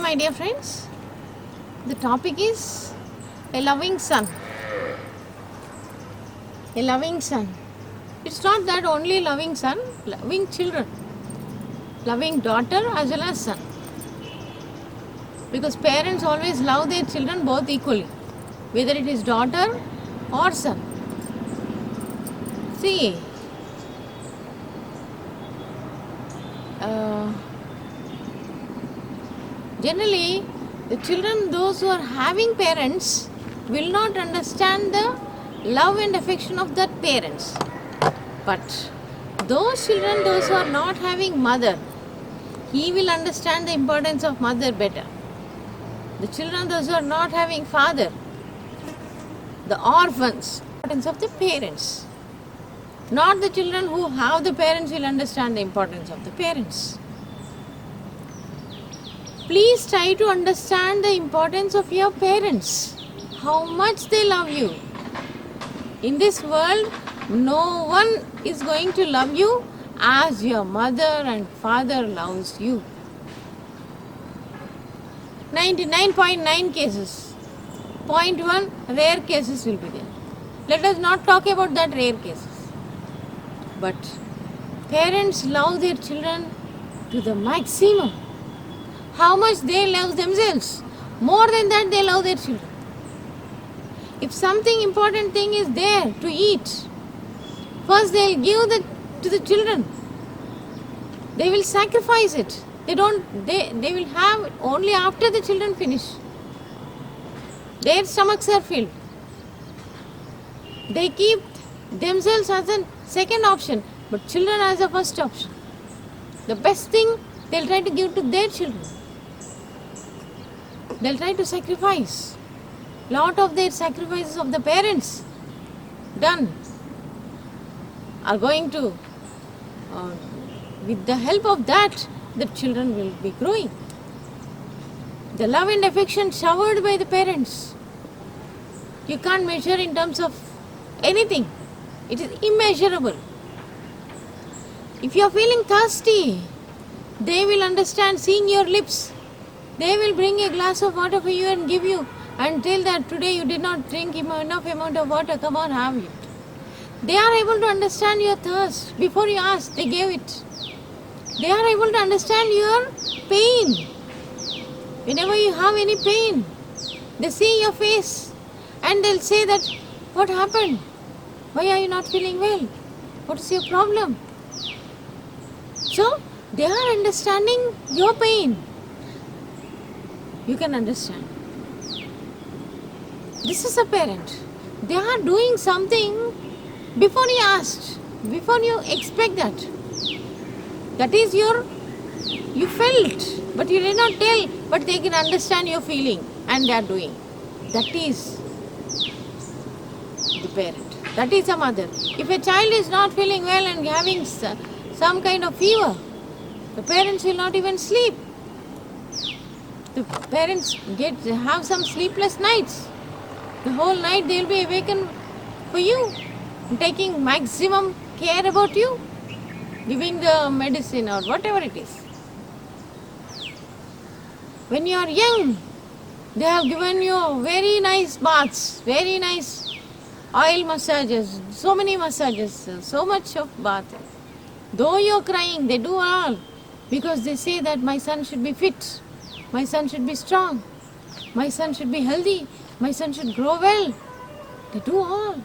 my dear friends. The topic is a loving son. A loving son. It's not that only loving son, loving children. Loving daughter as well as son. Because parents always love their children both equally. Whether it is daughter or son. See, generally, the children, those who are having parents, will not understand the love and affection of that parents. But those children, those who are not having mother, he will understand the importance of mother better. The children, those who are not having father, the orphans, importance of the parents. Not the children who have the parents will understand the importance of the parents. Please try to understand the importance of your parents. How much they love you. In this world, no one is going to love you as your mother and father loves you. 99.9 cases. 0.1 rare cases will be there. Let us not talk about that rare cases. But parents love their children to the maximum. How much they love themselves. More than that, they love their children. If something important thing is there to eat, first they'll give to the children. They will sacrifice it. They will have only after the children finish. Their stomachs are filled. They keep themselves as a second option, but children as a first option. The best thing they'll try to give to their children. They'll try to sacrifice. Lot of their sacrifices of the parents done are going to, with the help of that, the children will be growing. The love and affection showered by the parents, you can't measure in terms of anything. It is immeasurable. If you are feeling thirsty, they will understand seeing your lips. They will bring a glass of water for you and give you and tell that today you did not drink enough amount of water, come on, have it. They are able to understand your thirst. Before you ask, they gave it. They are able to understand your pain. Whenever you have any pain, they see your face and they'll say that, what happened? Why are you not feeling well? What is your problem? So, they are understanding your pain. You can understand. This is a parent. They are doing something before you asked, before you expect that. That is you felt, but you did not tell, but they can understand your feeling and they are doing. That is the parent. That is a mother. If a child is not feeling well and having some kind of fever, the parents will not even sleep. The parents have some sleepless nights. The whole night they will be awakened for you, taking maximum care about you, giving the medicine or whatever it is. When you are young, they have given you very nice baths, very nice oil massages, so many massages, so much of bath. Though you are crying, they do all because they say that my son should be fit, my son should be strong, my son should be healthy, my son should grow well. They do all.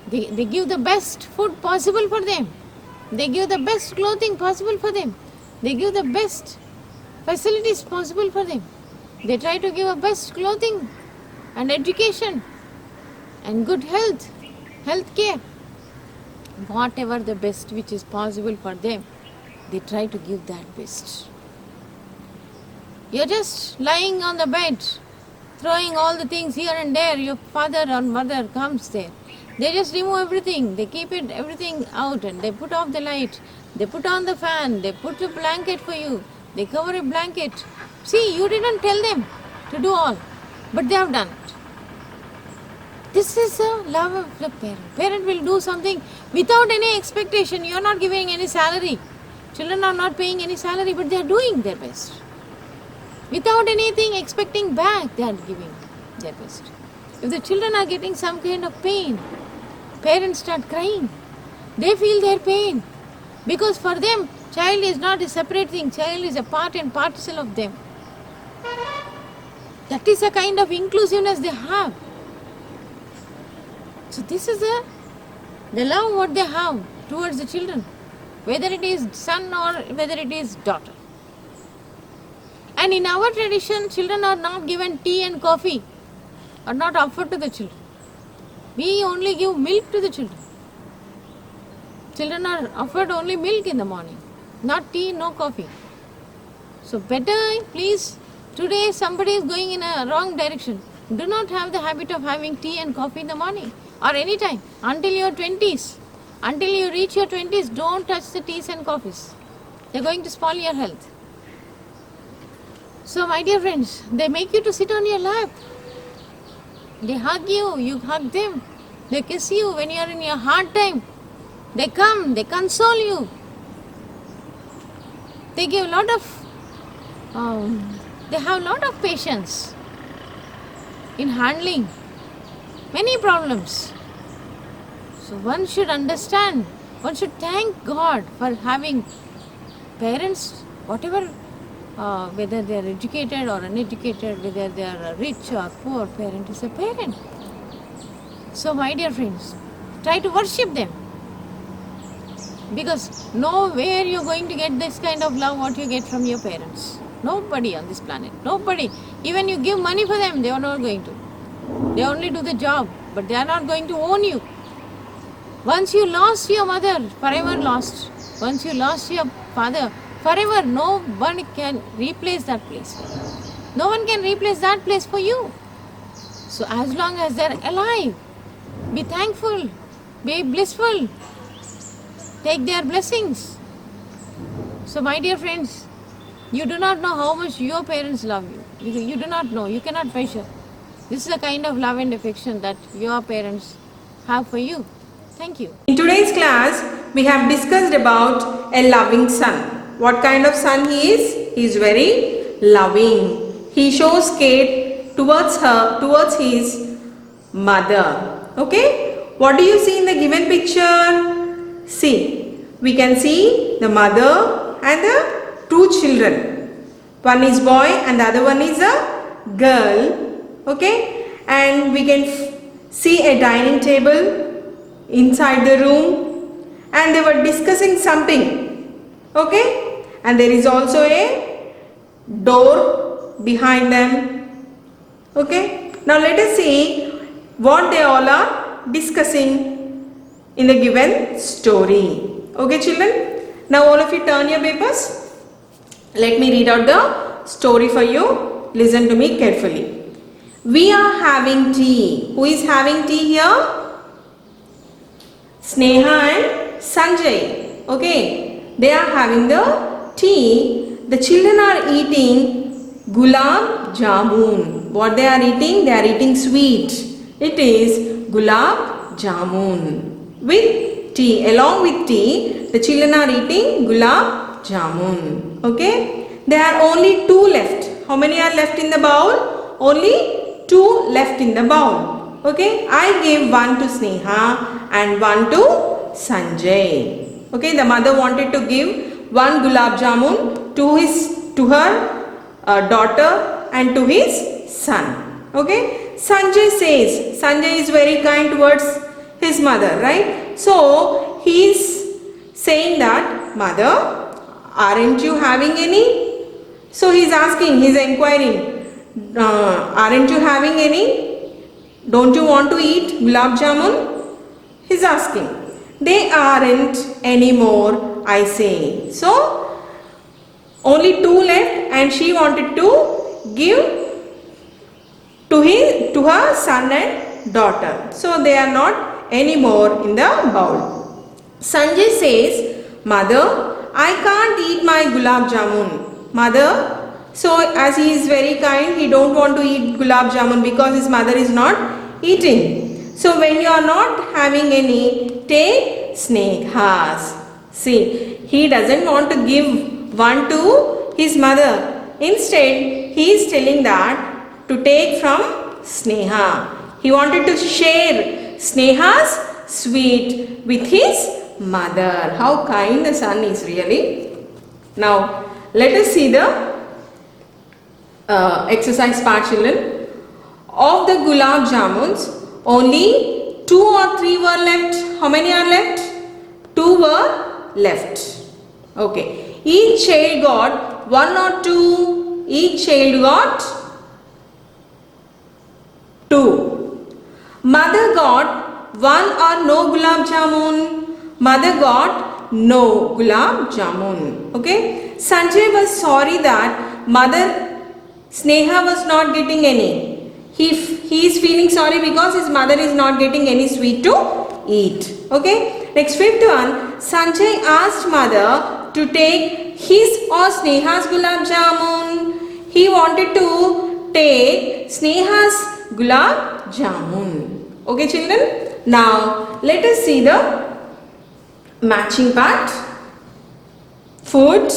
They give the best food possible for them. They give the best clothing possible for them. They give the best facilities possible for them. They try to give a best clothing and education and good health care. Whatever the best which is possible for them, they try to give that best. You're just lying on the bed, throwing all the things here and there. Your father or mother comes there. They just remove everything. They keep everything out and they put off the light. They put on the fan. They put a blanket for you. They cover a blanket. See, you didn't tell them to do all, but they have done it. This is the love of the parent. Parent will do something without any expectation. You are not giving any salary. Children are not paying any salary, but they are doing their best. Without anything expecting back, they are giving their best. If the children are getting some kind of pain, parents start crying. They feel their pain. Because for them, child is not a separate thing. Child is a part and parcel of them. That is a kind of inclusiveness they have. So this is the love what they have towards the children. Whether it is son or whether it is daughter. And in our tradition, children are not given tea and coffee. Are not offered to the children. We only give milk to the children. Children are offered only milk in the morning. Not tea, no coffee. So better, please, today somebody is going in a wrong direction. Do not have the habit of having tea and coffee in the morning or any time until your 20s. Until you reach your 20s, don't touch the teas and coffees. They're going to spoil your health. So my dear friends, they make you to sit on your lap. They hug you, you hug them. They kiss you when you are in your hard time. They come, they console you. They give a lot of, they have a lot of patience in handling many problems. So one should understand, one should thank God for having parents, whatever, whether they are educated or uneducated, whether they are rich or poor, parent is a parent. So my dear friends, try to worship them. Because nowhere you are going to get this kind of love what you get from your parents. Nobody on this planet. Nobody. Even you give money for them, they are not going to. They only do the job, but they are not going to own you. Once you lost your mother, forever lost. Once you lost your father, forever no one can replace that place. No one can replace that place for you. So as long as they are alive, be thankful, be blissful. Take their blessings. So my dear friends, you do not know how much your parents love you. You do not know. You cannot measure. This is the kind of love and affection that your parents have for you. Thank you. In today's class, we have discussed about a loving son. What kind of son he is? He is very loving. He shows care towards his mother. Okay? What do you see in the given picture? See, we can see the mother and the two children. One is boy and the other one is a girl. Okay, and we can see a dining table inside the room, and they were discussing something. Okay, and there is also a door behind them. Okay, now let us see what they all are discussing in the given story. Okay children, now all of you turn your papers. Let me read out the story for you. Listen to me carefully. We are having tea. Who is having tea here? Sneha and Sanjay. Okay, they are having the tea. The children are eating gulab jamun. What they are eating? They are eating sweet. It is gulab jamun. With tea, along with tea, the children are eating gulab jamun. Okay, there are only two left. How many are left in the bowl? Only two left in the bowl. Okay, I gave one to Sneha and one to Sanjay. Okay, the mother wanted to give one gulab jamun to her daughter and to his son. Okay, Sanjay is very kind towards his mother, right? So he is saying that, mother, aren't you having any? So he is asking, he is inquiring, aren't you having any? Don't you want to eat gulab jamun? He is asking. They aren't anymore, I say. So only two left, and she wanted to give to her son and daughter. So they are not anymore in the bowl. Sanjay says, mother, I can't eat my gulab jamun. Mother, so as he is very kind, he don't want to eat gulab jamun because his mother is not eating. So when you are not having any, take Sneha's. See, he doesn't want to give one to his mother. Instead, he is telling that to take from Sneha. He wanted to share Sneha's sweet with his mother. How kind the son is really. Now, let us see the exercise part, children. Of the gulab jamuns, only 2 or 3 were left. How many are left? 2 were left. Okay. Each child got 1 or 2. Each child got 2. Mother got 1 or no gulab jamun. Mother got no gulab jamun. Okay. Sanjay was sorry that mother Sneha was not getting any. He is feeling sorry because his mother is not getting any sweet to eat. Okay. Next, fifth one. Sanjay asked mother to take his or Sneha's gulab jamun. He wanted to take Sneha's gulab jamun. Okay, children. Now, let us see the matching part. Food,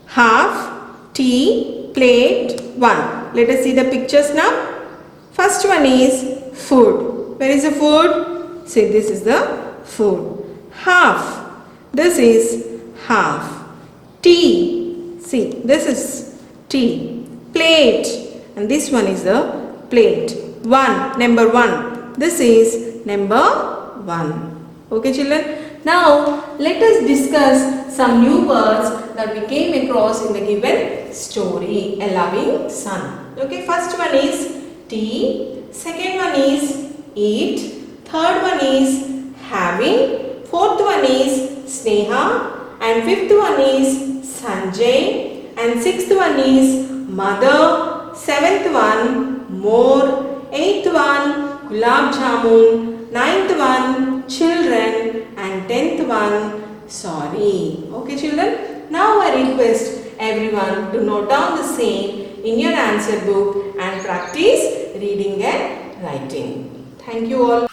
half, tea, plate, 1. Let us see the pictures now. First one is food. Where is the food? See, this is the food. Half. This is half. Tea. See, this is tea. Plate. And this one is the plate. 1. Number 1. This is number 1. Okay, children. Now, let us discuss some new words that we came across in the given story. A loving son. Okay, first one is tea. Second one is eat. Third one is having. Fourth one is Sneha. And fifth one is Sanjay. And sixth one is mother. Seventh one more. Eighth one gulab jamun. Ninth one children. And 10th one sorry. Okay, children. Now I request everyone to note down the same in your answer book and practice reading and writing. Thank you all.